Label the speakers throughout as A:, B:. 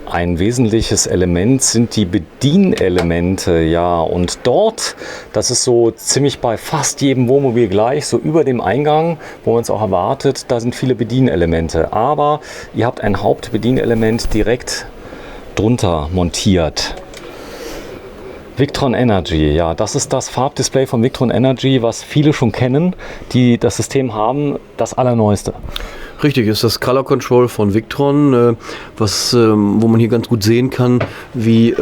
A: Ein wesentliches Element sind die Bedienelemente, ja. Und dort, das ist so ziemlich bei fast jedem Wohnmobil gleich, so über dem Eingang, wo man es auch erwartet, da sind viele Bedienelemente. Aber ihr habt ein Hauptbedienelement direkt drunter montiert. Victron Energy, ja, das ist das Farbdisplay von Victron Energy, was viele schon kennen, die das System haben, das allerneueste.
B: Richtig, ist das Color Control von Victron, wo man hier ganz gut sehen kann, wie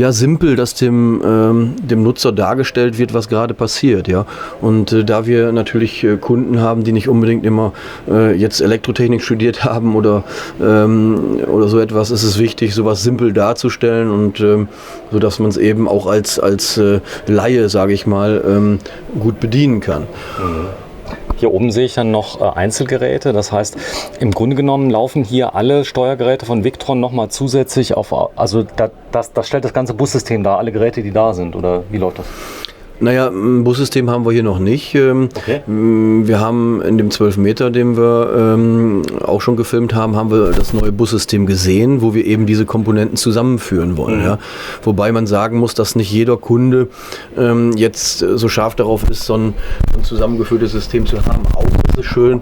B: simpel das dem Nutzer dargestellt wird, was gerade passiert. Ja? Und da wir natürlich Kunden haben, die nicht unbedingt immer jetzt Elektrotechnik studiert haben oder so etwas, ist es wichtig, sowas simpel darzustellen und so dass man es eben auch als Laie, sage ich mal, gut bedienen kann.
A: Hier oben sehe ich dann noch Einzelgeräte, das heißt, im Grunde genommen laufen hier alle Steuergeräte von Victron nochmal zusätzlich auf, also das stellt das ganze Bussystem dar, alle Geräte, die da sind, oder wie läuft das?
B: Naja, ein Bussystem haben wir hier noch nicht.
A: Okay.
B: Wir haben in dem 12 Meter, den wir auch schon gefilmt haben, haben wir das neue Bussystem gesehen, wo wir eben diese Komponenten zusammenführen wollen. Ja. Wobei man sagen muss, dass nicht jeder Kunde jetzt so scharf darauf ist, so ein zusammengeführtes System zu haben. Auch ist es schön,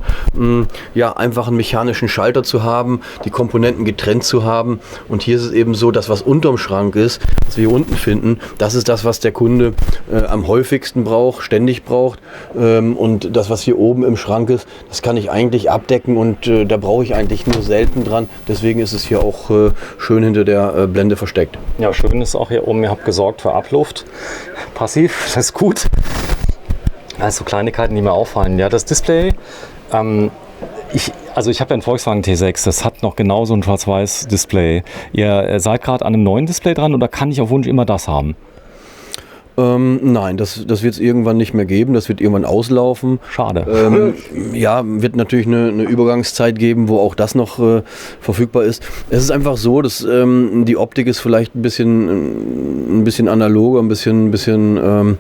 B: einfach einen mechanischen Schalter zu haben, die Komponenten getrennt zu haben. Und hier ist es eben so, dass was unterm Schrank ist, was wir hier unten finden, das ist das, was der Kunde am häufigsten braucht, ständig braucht, und das, was hier oben im Schrank ist, das kann ich eigentlich abdecken und da brauche ich eigentlich nur selten dran. Deswegen ist es hier auch schön hinter der Blende versteckt.
A: Ja, schön ist auch hier oben, ihr habt gesorgt für Abluft. Passiv, das ist gut. Also Kleinigkeiten, die mir auffallen. Ja, das Display, ich habe ja einen Volkswagen T6, das hat noch genauso ein schwarz-weiß Display. Ihr seid gerade an einem neuen Display dran oder kann ich auf Wunsch immer das haben?
B: Nein, das wird es irgendwann nicht mehr geben, das wird irgendwann auslaufen.
A: Schade.
B: Wird natürlich eine Übergangszeit geben, wo auch das noch verfügbar ist. Es ist einfach so, dass die Optik ist vielleicht ein bisschen analoger, ein bisschen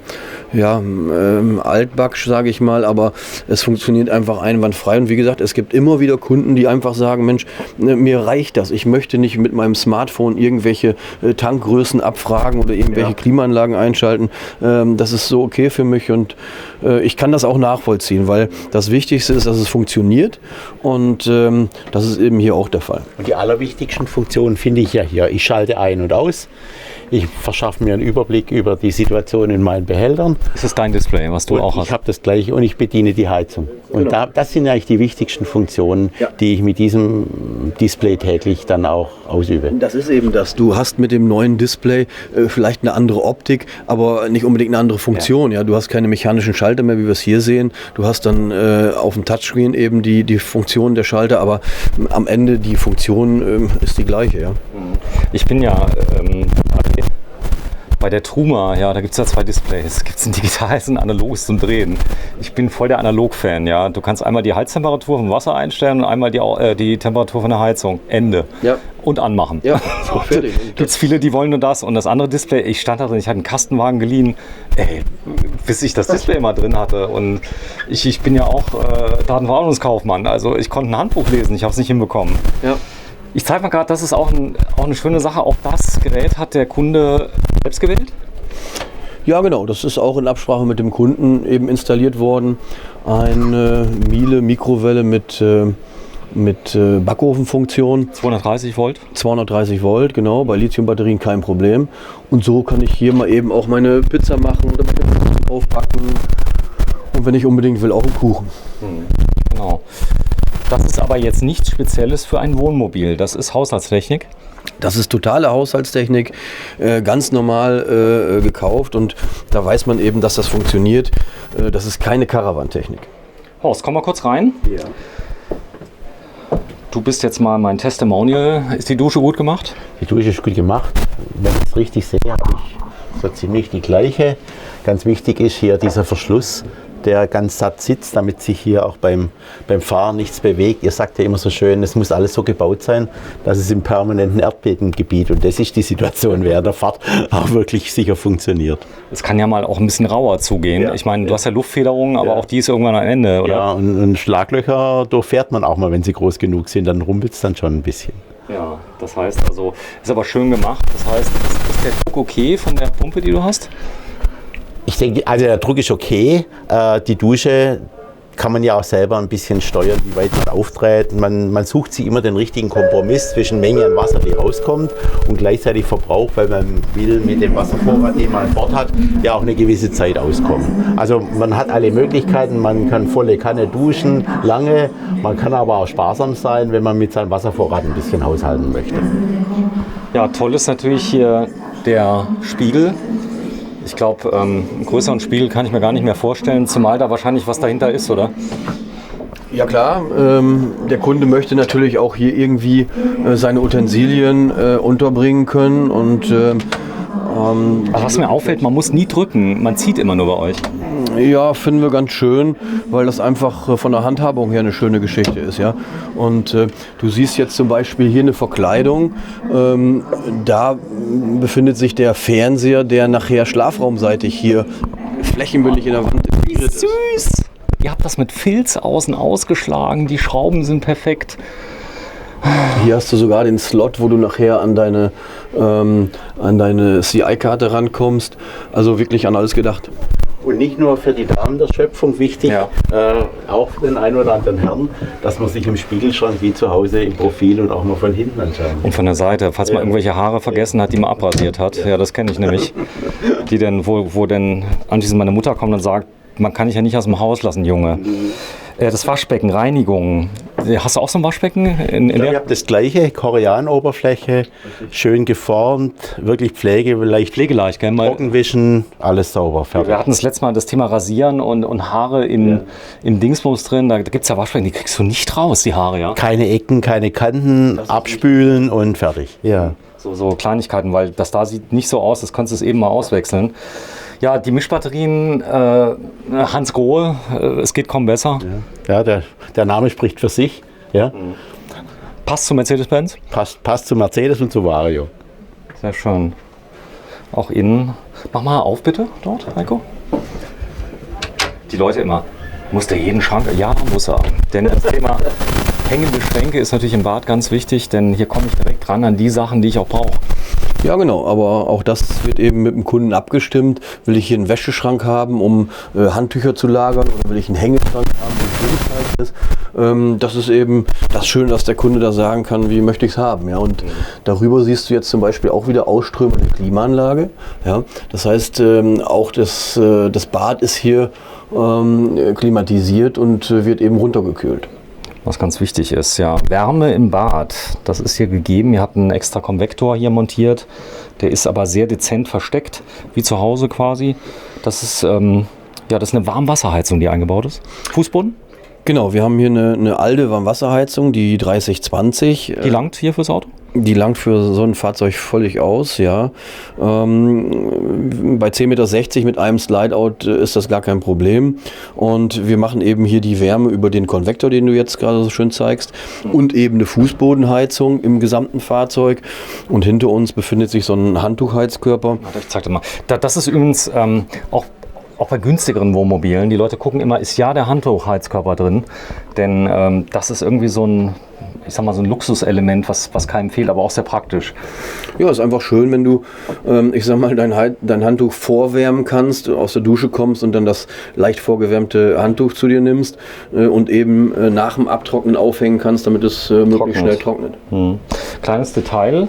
B: altbacksch, sage ich mal, aber es funktioniert einfach einwandfrei. Und wie gesagt, es gibt immer wieder Kunden, die einfach sagen, Mensch, mir reicht das. Ich möchte nicht mit meinem Smartphone irgendwelche Tankgrößen abfragen oder irgendwelche Klimaanlagen einschalten. Das ist so okay für mich und ich kann das auch nachvollziehen, weil das Wichtigste ist, dass es funktioniert und das ist eben hier auch der Fall.
C: Und die allerwichtigsten Funktionen finde ich ja hier. Ich schalte ein und aus. Ich verschaffe mir einen Überblick über die Situation in meinen Behältern.
A: Das ist dein Display, was du auch hast.
C: Ich habe das gleiche und ich bediene die Heizung. Und
B: Genau.
C: das sind eigentlich die wichtigsten Funktionen, die ich mit diesem Display täglich dann auch ausübe.
B: Das ist eben das. Du hast mit dem neuen Display vielleicht eine andere Optik, aber nicht unbedingt eine andere Funktion. Ja, du hast keine mechanischen Schalter mehr, wie wir es hier sehen. Du hast dann auf dem Touchscreen eben die Funktion der Schalter, aber am Ende die Funktion ist die gleiche. Ja.
A: Ich bin ja bei der Truma, ja, da gibt es ja zwei Displays. Es gibt ein digitales und ein analoges zum Drehen. Ich bin voll der Analog-Fan, ja. Du kannst einmal die Heiztemperatur vom Wasser einstellen und einmal die Temperatur von der Heizung. Ende.
B: Ja.
A: Und anmachen.
B: Ja, so fertig.
A: Gibt es viele, die wollen nur das. Und das andere Display, ich stand da drin, ich hatte einen Kastenwagen geliehen, bis ich das Display mal drin hatte. Und ich bin ja auch Datenverarbeitungskaufmann. Also ich konnte ein Handbuch lesen, ich habe es nicht hinbekommen.
B: Ja.
A: Ich zeige mal gerade, das ist auch eine schöne Sache. Auch das Gerät hat der Kunde selbst gewählt?
B: Ja, genau. Das ist auch in Absprache mit dem Kunden eben installiert worden. Eine Miele Mikrowelle mit Backofenfunktion.
A: 230 Volt?
B: 230 Volt, genau. Bei Lithiumbatterien kein Problem. Und so kann ich hier mal eben auch meine Pizza machen oder meine Pizza aufbacken. Und wenn ich unbedingt will, auch einen Kuchen.
A: Genau. Das ist aber jetzt nichts Spezielles für ein Wohnmobil. Das ist Haushaltstechnik.
B: Das ist totale Haushaltstechnik, ganz normal gekauft und da weiß man eben, dass das funktioniert. Das ist keine Caravan-Technik.
A: Horst, komm mal kurz rein.
B: Ja.
A: Du bist jetzt mal mein Testimonial. Ist die Dusche gut gemacht?
C: Die Dusche ist gut gemacht. Wenn ich es richtig sehe, habe ich so ziemlich die gleiche. Ganz wichtig ist hier dieser Verschluss, der ganz satt sitzt, damit sich hier auch beim Fahren nichts bewegt. Ihr sagt ja immer so schön, es muss alles so gebaut sein, dass es im permanenten Erdbebengebiet, und das ist die Situation während der Fahrt, auch wirklich sicher funktioniert.
A: Es kann ja mal auch ein bisschen rauer zugehen.
C: Ja.
A: Ich meine, du hast ja Luftfederung, aber auch die ist irgendwann am Ende, oder?
C: Ja, und Schlaglöcher durchfährt man auch mal, wenn sie groß genug sind, dann rumpelt es dann schon ein bisschen.
A: Ja, das heißt also, ist aber schön gemacht. Das heißt, ist der Druck okay von der Pumpe, die du hast?
C: Ich denke, also der Druck ist okay. Die Dusche kann man ja auch selber ein bisschen steuern, wie weit man aufdreht. Man sucht sich immer den richtigen Kompromiss zwischen Menge an Wasser, die rauskommt, und gleichzeitig Verbrauch, weil man will mit dem Wasservorrat, den man an Bord hat, ja auch eine gewisse Zeit auskommen. Also man hat alle Möglichkeiten, man kann volle Kanne duschen, lange, man kann aber auch sparsam sein, wenn man mit seinem Wasservorrat ein bisschen haushalten möchte.
A: Ja, toll ist natürlich hier der Spiegel. Ich glaube, einen größeren Spiegel kann ich mir gar nicht mehr vorstellen, zumal da wahrscheinlich was dahinter ist, oder?
B: Ja klar, der Kunde möchte natürlich auch hier irgendwie seine Utensilien unterbringen können und
A: Aber was mir auffällt, man muss nie drücken, man zieht immer nur bei euch.
B: ja, finden wir ganz schön, weil das einfach von der Handhabung her eine schöne Geschichte ist, ja. Und du siehst jetzt zum Beispiel hier eine Verkleidung, da befindet sich der Fernseher, der nachher schlafraumseitig hier flächenbündig in der Wand integriert ist.
A: Süß! Ihr habt das mit Filz außen ausgeschlagen, die Schrauben sind perfekt.
B: Hier hast du sogar den Slot, wo du nachher an deine CI-Karte rankommst. Also wirklich an alles gedacht.
C: Und nicht nur für die Damen der Schöpfung wichtig,
A: Ja.
C: auch für den einen oder anderen Herrn, dass man sich im Spiegelschrank wie zu Hause im Profil und auch mal von hinten anschauen
A: Und von der Seite, falls man irgendwelche Haare vergessen hat, die man abrasiert hat. Ja, das kenne ich nämlich. Die dann, wo dann anschließend meine Mutter kommt und sagt, man kann dich ja nicht aus dem Haus lassen, Junge. Das Waschbecken, Reinigung. Hast du auch so ein Waschbecken?
C: Ich habe das gleiche, Korean-Oberfläche, schön geformt, wirklich
A: Pflegeleicht, gell?
C: Trockenwischen, alles sauber, fertig.
A: Wir hatten das letzte Mal das Thema Rasieren und Haare im Dingsbums drin. Da gibt es ja Waschbecken, die kriegst du nicht raus, die Haare, ja.
C: Keine Ecken, keine Kanten, abspülen und fertig. Ja.
A: So Kleinigkeiten, weil das da sieht nicht so aus, das kannst du es eben mal auswechseln. Ja, die Mischbatterien, Hans Grohe, es geht kaum besser.
C: Ja, der Name spricht für sich. Ja.
A: Passt zu Mercedes-Benz?
C: Passt zu Mercedes und zu Vario.
A: Sehr schön. Auch innen. Mach mal auf bitte dort, Heiko. Die Leute immer, muss der jeden Schrank? Ja, muss er. Denn das Thema hängende Schränke ist natürlich im Bad ganz wichtig, denn hier komme ich direkt ran an die Sachen, die ich auch brauche.
B: Ja genau, aber auch das wird eben mit dem Kunden abgestimmt. Will ich hier einen Wäscheschrank haben, um Handtücher zu lagern, oder will ich einen Hängeschrank haben, wo es ist? Das ist eben das Schöne, dass der Kunde da sagen kann, wie möchte ich es haben. Ja? Und darüber siehst du jetzt zum Beispiel auch wieder ausströmende Klimaanlage. Ja? Das heißt, auch das Bad ist hier klimatisiert und wird eben runtergekühlt.
A: Was ganz wichtig ist, ja. Wärme im Bad, das ist hier gegeben. Ihr habt einen extra Konvektor hier montiert. Der ist aber sehr dezent versteckt, wie zu Hause quasi. Das ist, das ist eine Warmwasserheizung, die eingebaut ist. Fußboden?
B: Genau, wir haben hier eine alte Warmwasserheizung, die 3020.
A: Die langt hier fürs Auto?
B: Die langt für so ein Fahrzeug völlig aus, ja. Bei 10,60 Meter mit einem Slide-Out ist das gar kein Problem. Und wir machen eben hier die Wärme über den Konvektor, den du jetzt gerade so schön zeigst, und eben eine Fußbodenheizung im gesamten Fahrzeug. Und hinter uns befindet sich so ein Handtuchheizkörper.
A: Ich zeig dir mal. Das ist übrigens auch bei günstigeren Wohnmobilen. Die Leute gucken immer, ist ja der Handtuchheizkörper drin? Denn das ist irgendwie so ein Luxuselement, was keinem fehlt, aber auch sehr praktisch.
B: Ja, ist einfach schön, wenn du, dein Handtuch vorwärmen kannst, aus der Dusche kommst und dann das leicht vorgewärmte Handtuch zu dir nimmst und eben nach dem Abtrocknen aufhängen kannst, damit es möglichst schnell trocknet.
A: Kleines Detail.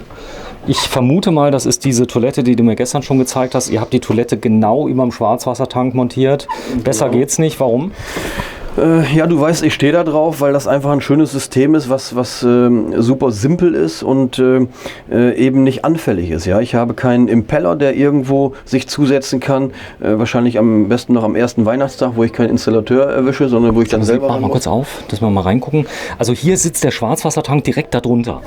A: Ich vermute mal, das ist diese Toilette, die du mir gestern schon gezeigt hast. Ihr habt die Toilette genau über dem Schwarzwassertank montiert. Besser geht's nicht. Warum?
B: Ja, du weißt, ich stehe da drauf, weil das einfach ein schönes System ist, was super simpel ist und eben nicht anfällig ist. Ja? Ich habe keinen Impeller, der irgendwo sich zusetzen kann. Wahrscheinlich am besten noch am ersten Weihnachtstag, wo ich keinen Installateur erwische, sondern wo ich dann selber...
A: Mach mal kurz auf, dass wir mal reingucken. Also hier sitzt der Schwarzwassertank direkt darunter.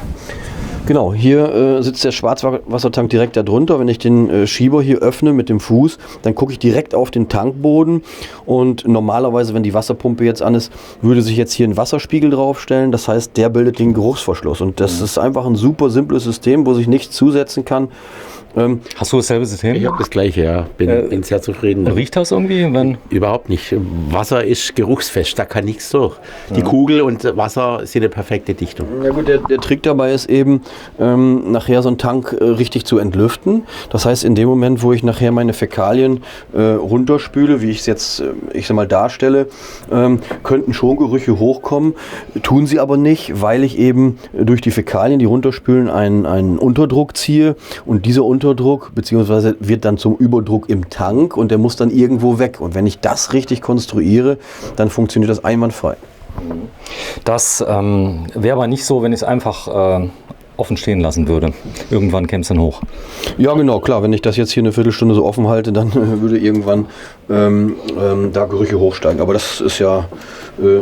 B: Genau, hier sitzt der Schwarzwassertank direkt darunter. Wenn ich den Schieber hier öffne mit dem Fuß, dann gucke ich direkt auf den Tankboden und normalerweise, wenn die Wasserpumpe jetzt an ist, würde sich jetzt hier ein Wasserspiegel draufstellen. Das heißt, der bildet den Geruchsverschluss und das ist einfach ein super simples System, wo sich nichts zusetzen kann.
A: Hast du dasselbe System?
C: Ich habe das gleiche, ja. Bin sehr zufrieden.
A: Riecht das irgendwie?
C: Überhaupt nicht. Wasser ist geruchsfest, da kann nichts durch. Die Kugel und Wasser sind eine perfekte Dichtung.
B: Ja gut, der Trick dabei ist eben, nachher so einen Tank richtig zu entlüften. Das heißt, in dem Moment, wo ich nachher meine Fäkalien runterspüle, wie ich es jetzt, ich sag mal, darstelle, könnten schon Gerüche hochkommen, tun sie aber nicht, weil ich eben durch die Fäkalien, die runterspülen, einen Unterdruck ziehe und dieser Unterdruck beziehungsweise wird dann zum Überdruck im Tank und der muss dann irgendwo weg. Und wenn ich das richtig konstruiere, dann funktioniert das einwandfrei.
A: Das wäre aber nicht so, wenn ich es einfach offen stehen lassen würde. Irgendwann käme es dann hoch.
B: Ja, genau, klar. Wenn ich das jetzt hier eine Viertelstunde so offen halte, dann würde irgendwann da Gerüche hochsteigen. Aber das ist ja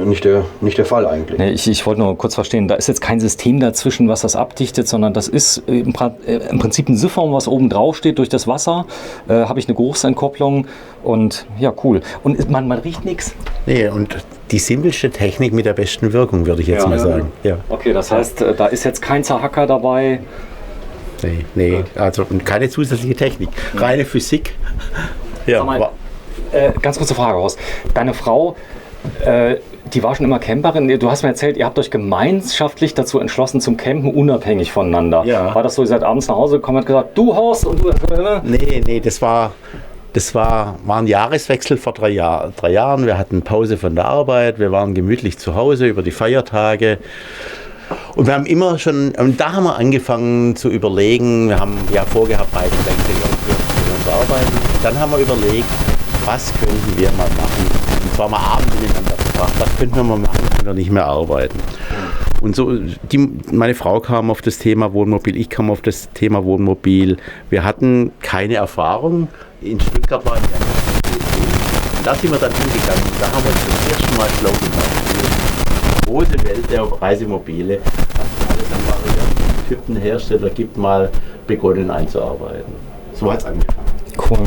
B: nicht der Fall eigentlich.
A: Nee, ich wollte nur kurz verstehen, da ist jetzt kein System dazwischen, was das abdichtet, sondern das ist im Prinzip ein Siphon, was oben drauf steht durch das Wasser. Habe ich eine Geruchsentkopplung und ja, cool. Und man riecht nichts.
C: Nee, und die simpelste Technik mit der besten Wirkung, würde ich jetzt mal sagen. Ja.
A: Okay, das heißt, da ist jetzt kein Zerhacker dabei.
C: Nee, also keine zusätzliche Technik. Reine Physik. Ja,
A: Sag mal, ganz kurze Frage, Horst. Deine Frau, die war schon immer Camperin. Du hast mir erzählt, ihr habt euch gemeinschaftlich dazu entschlossen zum Campen, unabhängig voneinander.
C: Ja.
A: War das so, ihr seid abends nach Hause gekommen und gesagt, du Horst und du...
C: Nee, das war ein Jahreswechsel vor 3 Jahren. Wir hatten Pause von der Arbeit, wir waren gemütlich zu Hause über die Feiertage. Und wir haben immer schon, und da haben wir angefangen zu überlegen, wir haben ja vorgehabt, beide gleichzeitig zu arbeiten. Dann haben wir überlegt, was könnten wir mal machen? Und zwar mal abends miteinander gefragt, was könnten wir mal machen, wenn wir nicht mehr arbeiten? Und so, meine Frau kam auf das Thema Wohnmobil, ich kam auf das Thema Wohnmobil. Wir hatten keine Erfahrung. In Stuttgart war ich und da sind wir dann hingegangen. Da haben wir uns das erste Mal schlau gemacht. Die große Welt der Reisemobile, was es alles an Varianten, Typen, Hersteller gibt, mal begonnen einzuarbeiten. So hat es angefangen.
A: Cool.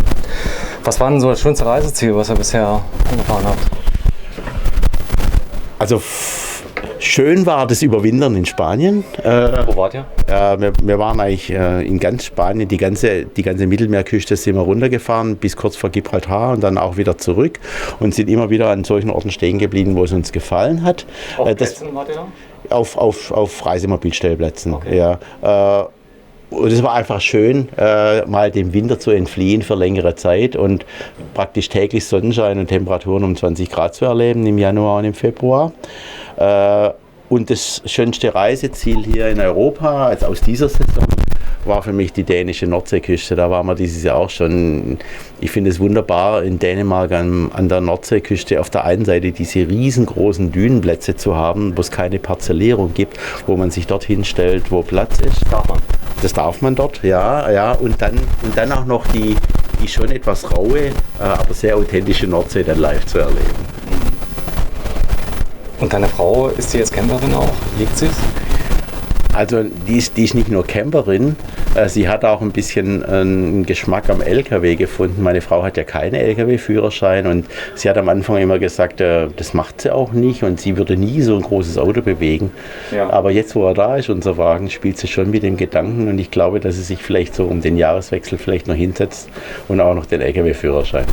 A: Was war denn so das schönste Reiseziel, was ihr bisher angefahren habt?
C: Also schön war das Überwintern in Spanien.
A: Wo wart ihr?
C: Wir waren eigentlich in ganz Spanien, die ganze Mittelmeerküste sind wir runtergefahren bis kurz vor Gibraltar und dann auch wieder zurück und sind immer wieder an solchen Orten stehen geblieben, wo es uns gefallen hat.
A: Auf Plätzen wart ihr da?
C: Auf Reisemobilstellplätzen,
A: okay.
C: Ja. Und es war einfach schön, mal dem Winter zu entfliehen für längere Zeit und praktisch täglich Sonnenschein und Temperaturen um 20 Grad zu erleben im Januar und im Februar. Und das schönste Reiseziel hier in Europa, also aus dieser Saison, war für mich die dänische Nordseeküste. Da waren wir dieses Jahr auch schon. Ich finde es wunderbar, in Dänemark an der Nordseeküste auf der einen Seite diese riesengroßen Dünenplätze zu haben, wo es keine Parzellierung gibt, wo man sich dort hinstellt, wo Platz ist. Das darf man dort, ja. Und dann auch noch die schon etwas raue, aber sehr authentische Nordsee dann live zu erleben.
A: Und deine Frau, ist sie jetzt Camperin auch? Liegt sie es?
C: Also die ist nicht nur Camperin, sie hat auch ein bisschen einen Geschmack am LKW gefunden. Meine Frau hat ja keinen LKW-Führerschein und sie hat am Anfang immer gesagt, das macht sie auch nicht und sie würde nie so ein großes Auto bewegen. Ja. Aber jetzt, wo er da ist, unser Wagen, spielt sie schon mit dem Gedanken und ich glaube, dass sie sich vielleicht so um den Jahreswechsel vielleicht noch hinsetzt und auch noch den LKW-Führerschein.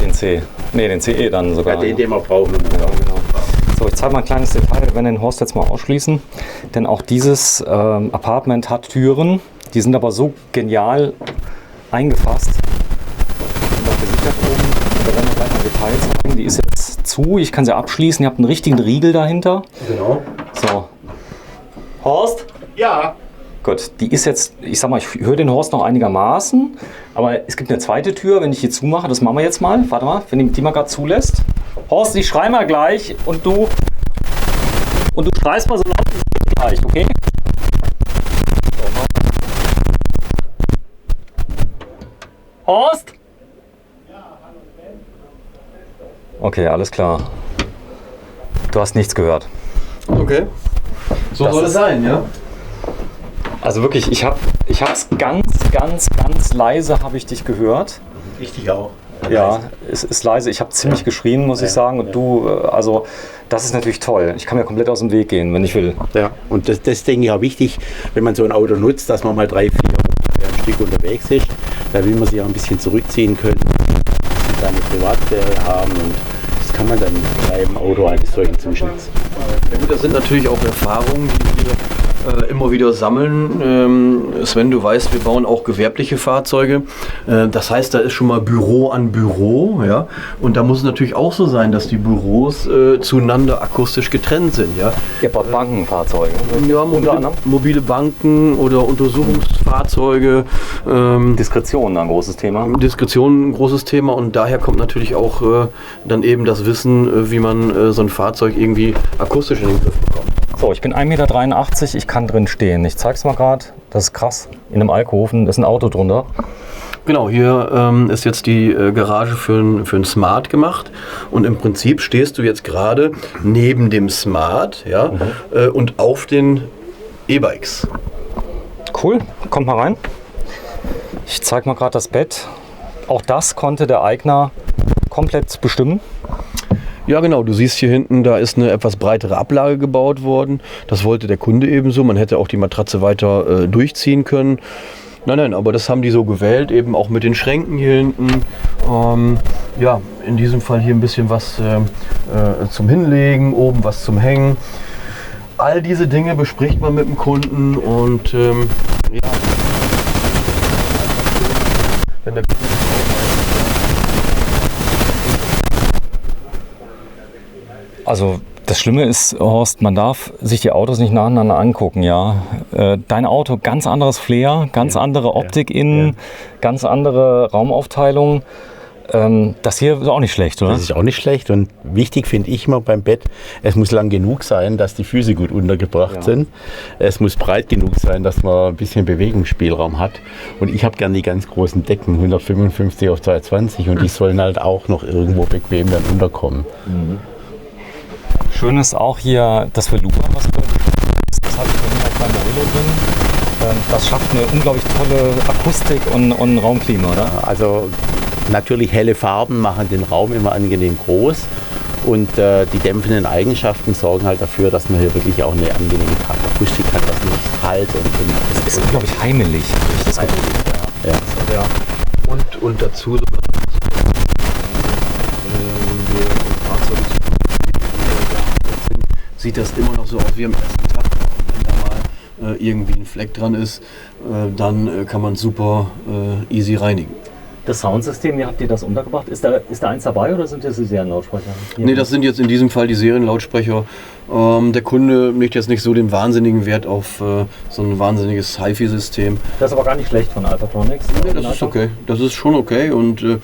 A: Den CE dann sogar.
C: Ja, den wir brauchen.
A: Ja, genau. So, ich zeige mal ein kleines Detail, wir werden den Horst jetzt mal ausschließen, denn auch dieses Apartment hat Türen, die sind aber so genial eingefasst und auch gesichert oben. Wir werden gleich mal Details zeigen, die ist jetzt zu, ich kann sie abschließen, ihr habt einen richtigen Riegel dahinter.
C: Genau.
A: So. Horst?
C: Ja.
A: Gut, die ist jetzt, ich sag mal, ich höre den Horst noch einigermaßen, aber es gibt eine zweite Tür, wenn ich die zumache, das machen wir jetzt mal. Warte mal, wenn die mal gerade zulässt. Horst, ich schrei mal gleich und du schreist mal so laut wie es geht gleich, okay? Horst? Okay, alles klar. Du hast nichts gehört.
B: Okay. So soll es sein, ja?
A: Also wirklich, ich hab's ganz leise habe ich dich gehört.
C: Richtig auch.
A: Ja, es ist leise. Ich habe ziemlich geschrien, muss ich sagen. Und du, also das ist natürlich toll. Ich kann mir komplett aus dem Weg gehen, wenn ich will.
C: Ja, und das denke ich auch wichtig, wenn man so ein Auto nutzt, dass man mal 3-4 Stück unterwegs ist, da will man sich auch ein bisschen zurückziehen können, seine Privatsphäre haben und das kann man dann beim Auto eines solchen Zustands.
B: Ja gut, das sind natürlich auch Erfahrungen, die wir immer wieder sammeln. Sven, du weißt, wir bauen auch gewerbliche Fahrzeuge. Das heißt, da ist schon mal Büro an Büro. Ja? Und da muss es natürlich auch so sein, dass die Büros zueinander akustisch getrennt sind. Ja?
A: Ihr baut Bankenfahrzeuge.
B: Ja, mobile Banken oder Untersuchungsfahrzeuge.
A: Diskretion ein großes Thema.
B: Diskretion ein großes Thema und daher kommt natürlich auch dann eben das Wissen, wie man so ein Fahrzeug irgendwie akustisch in den Griff bekommt.
A: So, ich bin 1,83 Meter, ich kann drin stehen. Ich zeig's mal gerade, das ist krass. In einem Alkoven ist ein Auto drunter.
B: Genau, hier ist jetzt die Garage für ein Smart gemacht und im Prinzip stehst du jetzt gerade neben dem Smart, ja, und auf den E-Bikes.
A: Cool, kommt mal rein. Ich zeig mal gerade das Bett. Auch das konnte der Eigner komplett bestimmen.
B: Ja genau, du siehst hier hinten, da ist eine etwas breitere Ablage gebaut worden. Das wollte der Kunde ebenso. Man hätte auch die Matratze weiter durchziehen können. Nein, aber das haben die so gewählt, eben auch mit den Schränken hier hinten. Ja, in diesem Fall hier ein bisschen was zum Hinlegen, oben was zum Hängen. All diese Dinge bespricht man mit dem Kunden und ja, wenn der
A: Also das Schlimme ist, Horst, man darf sich die Autos nicht nacheinander angucken, ja. Dein Auto, ganz anderes Flair, ganz andere Optik innen, ganz andere Raumaufteilung. Das hier ist auch nicht schlecht, oder?
C: Das ist auch nicht schlecht und wichtig finde ich immer beim Bett, es muss lang genug sein, dass die Füße gut untergebracht sind. Es muss breit genug sein, dass man ein bisschen Bewegungsspielraum hat. Und ich habe gerne die ganz großen Decken, 155 auf 220 und die sollen halt auch noch irgendwo bequem dann unterkommen.
A: Schön ist auch hier das Velour, was drin ist. Das habe ich bei Murillo drin. Das schafft eine unglaublich tolle Akustik und Raumklima, oder?
C: Also natürlich helle Farben machen den Raum immer angenehm groß und die dämpfenden Eigenschaften sorgen halt dafür, dass man hier wirklich auch eine angenehme Akustik hat, was nicht kalt und
A: es ist unglaublich heimelig. Das heimelig,
B: ja. Und dazu sieht das immer noch so aus wie am ersten Tag. Wenn da mal irgendwie ein Fleck dran ist, dann kann man super easy reinigen.
A: Das Soundsystem, wie habt ihr das untergebracht? Ist da eins dabei oder sind das die Serienlautsprecher?
B: Nee, das sind jetzt in diesem Fall die Serienlautsprecher. Der Kunde legt jetzt nicht so den wahnsinnigen Wert auf so ein wahnsinniges HiFi-System.
A: Das ist aber gar nicht schlecht von Alphatronics.
B: Nee, das ist okay. Das ist schon okay und wir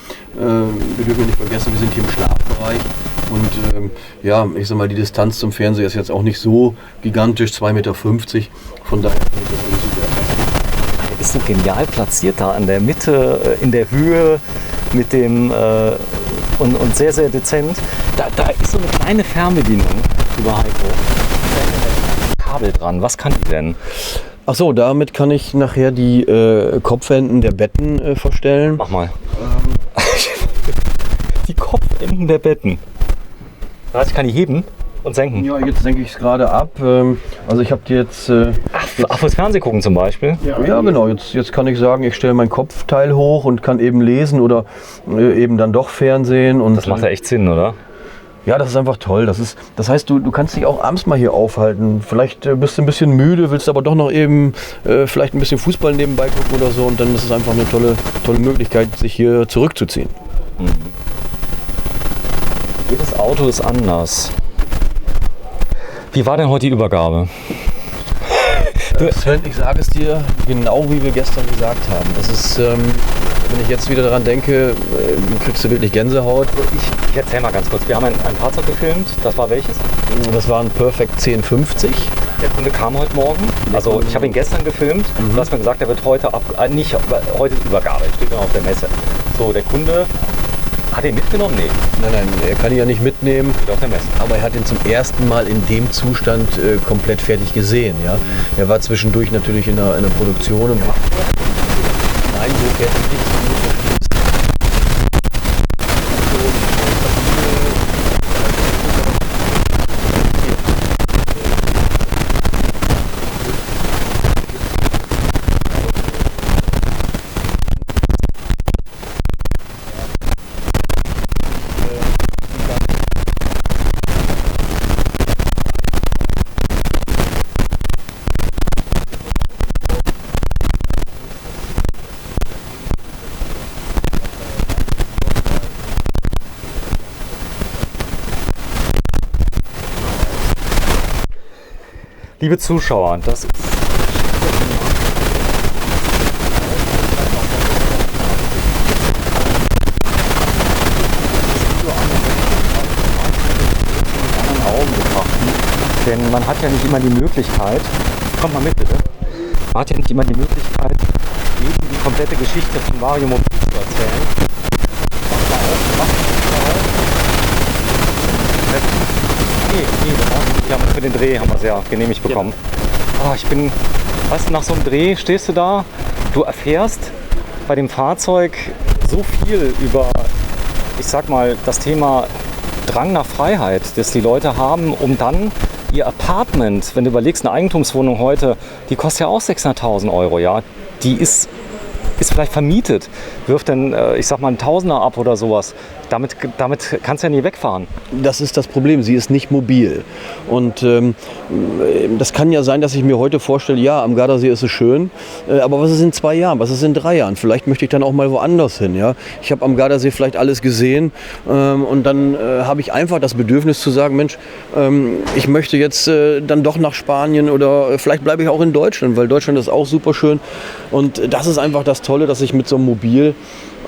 B: dürfen nicht vergessen, wir sind hier im Schlafbereich. Und ja, ich sag mal, die Distanz zum Fernseher ist jetzt auch nicht so gigantisch, 2,50 Meter. Von daher finde ich das alles super.
A: Ist so genial platziert da an der Mitte, in der Höhe, mit dem und sehr, sehr dezent. Da ist so eine kleine Fernbedienung über Heiko. Kabel dran. Was kann die denn?
B: Ach so, damit kann ich nachher die Kopfenden der Betten verstellen.
A: Mach mal. Die Kopfenden der Betten. Das heißt, ich kann die heben und senken.
B: Ja, jetzt senke ich es gerade ab. Also ich habe die jetzt...
A: Ach, fürs Fernsehen gucken zum Beispiel?
B: Ja, genau. Jetzt kann ich sagen, ich stelle mein Kopfteil hoch und kann eben lesen oder eben dann doch Fernsehen. Und
A: das macht ja echt Sinn, oder?
B: Ja, das ist einfach toll. Das heißt, du kannst dich auch abends mal hier aufhalten. Vielleicht bist du ein bisschen müde, willst aber doch noch eben vielleicht ein bisschen Fußball nebenbei gucken oder so. Und dann ist es einfach eine tolle Möglichkeit, sich hier zurückzuziehen.
A: Jedes Auto ist anders. Wie war denn heute die Übergabe?
B: Sven, ich sage es dir genau, wie wir gestern gesagt haben. Das ist, wenn ich jetzt wieder daran denke, kriegst du wirklich Gänsehaut.
A: Ich erzähl mal ganz kurz. Wir haben ein Fahrzeug gefilmt. Das war welches?
B: Das war ein Perfect 1050.
A: Der Kunde kam heute Morgen. Also ich habe ihn gestern gefilmt. Du hast mir gesagt, er wird heute nicht heute ist Übergabe. Steht noch auf der Messe. So, der Kunde hat ihn mitgenommen? Nee.
B: Nein, er kann ihn ja nicht mitnehmen.
A: Steht auf der Messe.
B: Aber er hat ihn zum ersten Mal in dem Zustand komplett fertig gesehen. Ja? Er war zwischendurch natürlich in einer Produktion. Und nein, so fertig nicht.
A: Liebe Zuschauer, das ist denn man hat ja nicht immer die Möglichkeit, kommt mal mit bitte, man hat ja nicht immer die Möglichkeit, eben die komplette Geschichte von Vario Mobil zu erzählen. Ja, für den Dreh haben wir es ja genehmigt bekommen. Oh, ich bin, weißt du, nach so einem Dreh stehst du da, du erfährst bei dem Fahrzeug so viel über, ich sag mal, das Thema Drang nach Freiheit, das die Leute haben, um dann ihr Apartment, wenn du überlegst, eine Eigentumswohnung heute, die kostet ja auch 600.000 Euro, ja, die ist vielleicht vermietet, wirft dann, ich sag mal, einen Tausender ab oder sowas. Damit kannst du ja nie wegfahren.
B: Das ist das Problem, sie ist nicht mobil. Und das kann ja sein, dass ich mir heute vorstelle, ja, am Gardasee ist es schön, aber was ist in 2 Jahren, was ist in 3 Jahren? Vielleicht möchte ich dann auch mal woanders hin. Ja? Ich habe am Gardasee vielleicht alles gesehen und dann habe ich einfach das Bedürfnis zu sagen, Mensch, ich möchte jetzt dann doch nach Spanien oder vielleicht bleibe ich auch in Deutschland, weil Deutschland ist auch super schön. Und das ist einfach das Tolle, dass ich mit so einem Mobil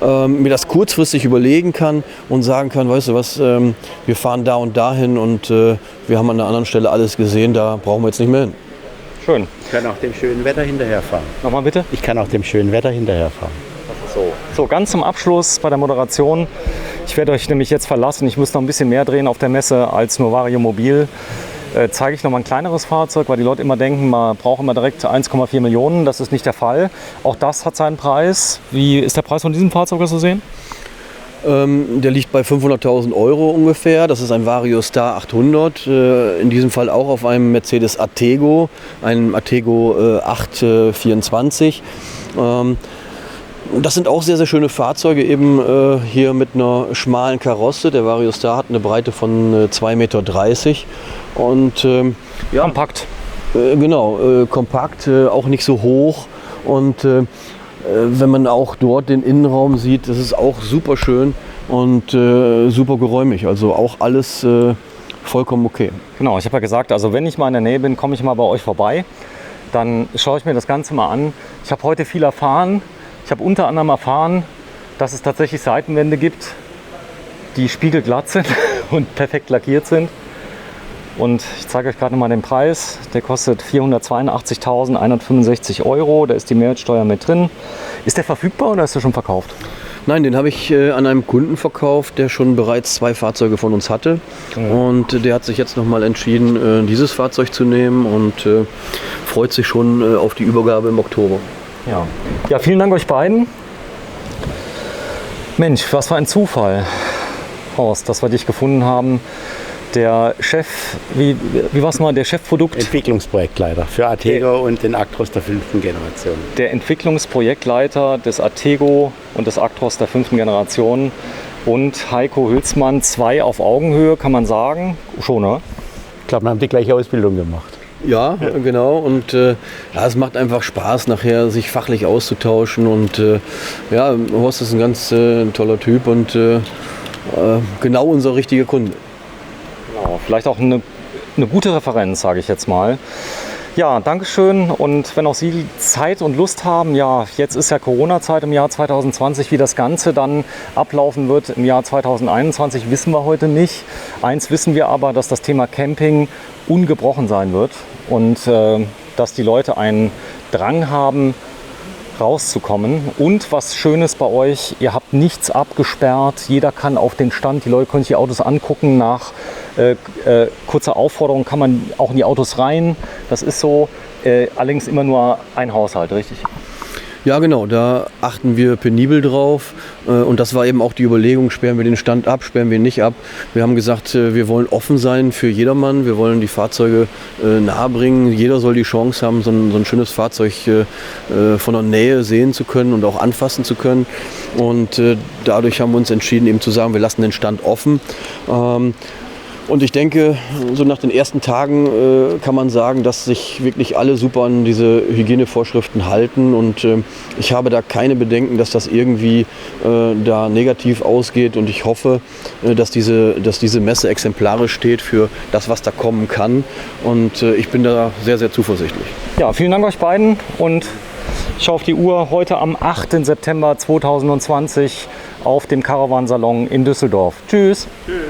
B: mir das kurzfristig überlegen kann und sagen kann, weißt du was, wir fahren da und dahin und wir haben an einer anderen Stelle alles gesehen, da brauchen wir jetzt nicht mehr hin.
A: Schön.
C: Ich kann auch dem schönen Wetter hinterherfahren.
A: Nochmal bitte?
C: Ich kann auch dem schönen Wetter hinterherfahren.
A: So, ganz zum Abschluss bei der Moderation. Ich werde euch nämlich jetzt verlassen. Ich muss noch ein bisschen mehr drehen auf der Messe als nur Vario Mobil. Zeige ich noch mal ein kleineres Fahrzeug, weil die Leute immer denken, man braucht immer direkt 1,4 Millionen. Das ist nicht der Fall. Auch das hat seinen Preis. Wie ist der Preis von diesem Fahrzeug, was zu sehen?
B: Der liegt bei 500.000 Euro ungefähr. Das ist ein Vario Star 800. In diesem Fall auch auf einem Mercedes Atego, einem Atego 824. Das sind auch sehr, sehr schöne Fahrzeuge, eben hier mit einer schmalen Karosse. Der Vario Star hat eine Breite von 2,30 Meter. Und ja,
A: Kompakt.
B: Genau, kompakt, auch nicht so hoch. Und wenn man auch dort den Innenraum sieht, das ist auch super schön und super geräumig. Also auch alles vollkommen okay.
A: Genau, ich habe ja gesagt, also wenn ich mal in der Nähe bin, komme ich mal bei euch vorbei. Dann schaue ich mir das Ganze mal an. Ich habe heute viel erfahren. Ich habe unter anderem erfahren, dass es tatsächlich Seitenwände gibt, die spiegelglatt sind und perfekt lackiert sind. Und ich zeige euch gerade mal den Preis. Der kostet 482.165 Euro. Da ist die Mehrwertsteuer mit drin. Ist der verfügbar oder ist der schon verkauft?
B: Nein, den habe ich an einem Kunden verkauft, der schon bereits 2 Fahrzeuge von uns hatte. Und der hat sich jetzt nochmal entschieden, dieses Fahrzeug zu nehmen und freut sich schon auf die Übergabe im Oktober.
A: Ja, vielen Dank euch beiden. Mensch, was für ein Zufall, Horst, dass wir dich gefunden haben. Der Chef, wie war es mal, der Chefprodukt?
C: Entwicklungsprojektleiter für Atego und den Actros der 5. Generation.
A: Der Entwicklungsprojektleiter des Atego und des Actros der 5. Generation und Heiko Hülsmann, 2 auf Augenhöhe, kann man sagen. Schon, ne?
C: Ich glaube, wir haben die gleiche Ausbildung gemacht.
B: Ja, genau. Und ja, es macht einfach Spaß, nachher sich fachlich auszutauschen. Und ja, Horst ist ein ganz toller Typ und genau unser richtiger Kunde.
A: Genau, vielleicht auch eine gute Referenz, sage ich jetzt mal. Ja, Dankeschön. Und wenn auch Sie Zeit und Lust haben, ja, jetzt ist ja Corona-Zeit im Jahr 2020, wie das Ganze dann ablaufen wird im Jahr 2021, wissen wir heute nicht. Eins wissen wir aber, dass das Thema Camping ungebrochen sein wird und dass die Leute einen Drang haben, rauszukommen. Und was Schönes bei euch, ihr habt nichts abgesperrt, jeder kann auf den Stand, die Leute können sich die Autos angucken, nach kurzer Aufforderung kann man auch in die Autos rein, das ist so, allerdings immer nur ein Haushalt, richtig?
B: Ja, genau, da achten wir penibel drauf und das war eben auch die Überlegung, sperren wir den Stand ab, sperren wir ihn nicht ab. Wir haben gesagt, wir wollen offen sein für jedermann, wir wollen die Fahrzeuge nahebringen, jeder soll die Chance haben, so ein schönes Fahrzeug von der Nähe sehen zu können und auch anfassen zu können und dadurch haben wir uns entschieden, eben zu sagen, wir lassen den Stand offen. Und ich denke, so nach den ersten Tagen kann man sagen, dass sich wirklich alle super an diese Hygienevorschriften halten. Und ich habe da keine Bedenken, dass das irgendwie da negativ ausgeht. Und ich hoffe, dass diese Messe exemplarisch steht für das, was da kommen kann. Und ich bin da sehr, sehr zuversichtlich.
A: Ja, vielen Dank euch beiden und ich schaue auf die Uhr. Heute am 8. September 2020 auf dem Caravan-Salon in Düsseldorf. Tschüss.
B: Tschüss.